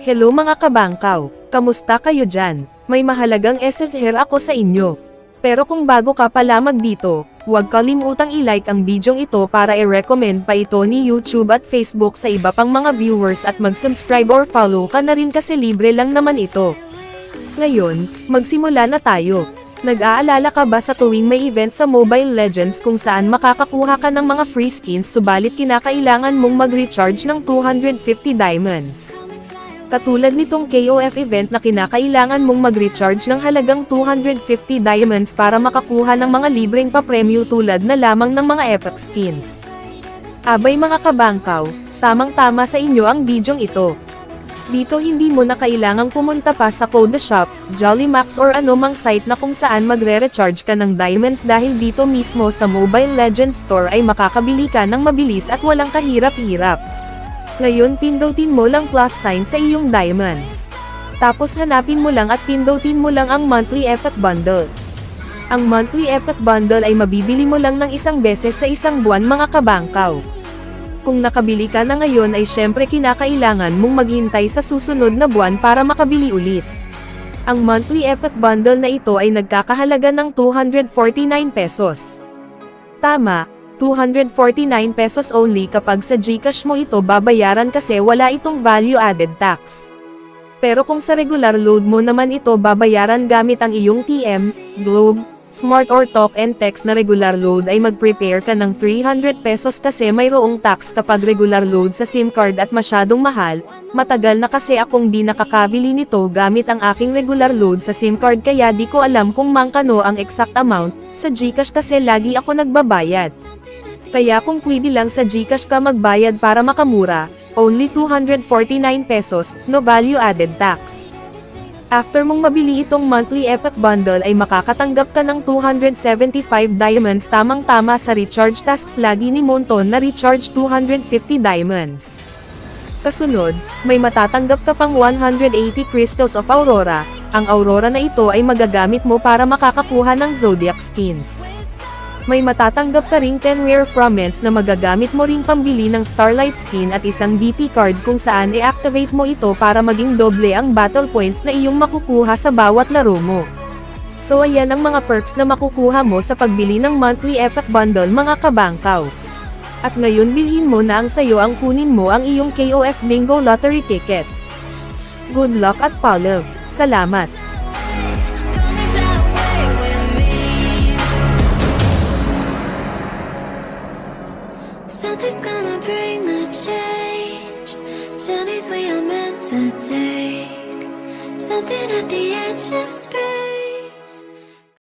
Hello mga kabangkaw, kamusta kayo dyan? May mahalagang SSR ako sa inyo. Pero kung bago ka pa lamang dito, huwag kalimutang i-like ang bidyong ito para i-recommend pa ito ni YouTube at Facebook sa iba pang mga viewers at mag-subscribe or follow ka na rin kasi libre lang naman ito. Ngayon, magsimula na tayo. Nag-aalala ka ba sa tuwing may event sa Mobile Legends kung saan makakakuha ka ng mga free skins subalit kinakailangan mong mag-recharge ng 250 diamonds? Katulad nitong KOF event na kinakailangan mong mag-recharge ng halagang 250 diamonds para makakuha ng mga libreng pa-premyo tulad na lamang ng mga epic skins. Abay mga kabangkaw, tamang-tama sa inyo ang bidyong ito. Dito hindi mo na kailangang pumunta pa sa Code Shop, Jollymax or anumang site na kung saan magre-recharge ka ng diamonds dahil dito mismo sa Mobile Legends Store ay makakabili ka ng mabilis at walang kahirap-hirap. Ngayon pindutin mo lang plus sign sa iyong diamonds. Tapos hanapin mo lang at pindutin mo lang ang monthly epic bundle. Ang monthly epic bundle ay mabibili mo lang ng isang beses sa isang buwan mga kabangkaw. Kung nakabili ka na ngayon ay syempre kinakailangan mong maghintay sa susunod na buwan para makabili ulit. Ang monthly epic bundle na ito ay nagkakahalaga ng 249 pesos. Tama, 249 pesos only kapag sa GCash mo ito babayaran kasi wala itong value added tax. Pero kung sa regular load mo naman ito babayaran gamit ang iyong TM, Globe, Smart or Talk and Text na regular load ay mag-prepare ka ng 300 pesos kasi mayroong tax kapag regular load sa SIM card at masyadong mahal. Matagal na kasi akong di nakakabili nito gamit ang aking regular load sa SIM card kaya di ko alam kung mangkano ang exact amount, sa GCash kasi lagi ako nagbabayad. Kaya kung pwede lang sa GCash ka magbayad para makamura, only 249 pesos, no value added tax. After mong mabili itong monthly epic bundle ay makakatanggap ka ng 275 diamonds tamang-tama sa recharge tasks lagi ni Monton na recharge 250 diamonds. Kasunod, may matatanggap ka pang 180 crystals of Aurora. Ang Aurora na ito ay magagamit mo para makakakuha ng Zodiac skins. May matatanggap ka ring 10 rare fragments na magagamit mo ring pambili ng Starlight skin at isang BP card kung saan i-activate mo ito para maging doble ang battle points na iyong makukuha sa bawat laro mo. So ayan ang mga perks na makukuha mo sa pagbili ng monthly epic bundle mga kabangkaw. At ngayon bilhin mo na ang sayo ang kunin mo ang iyong KOF Bingo Lottery tickets. Good luck at follow. Salamat! Something's gonna bring the change. Journeys we are meant to take. Something at the edge of space.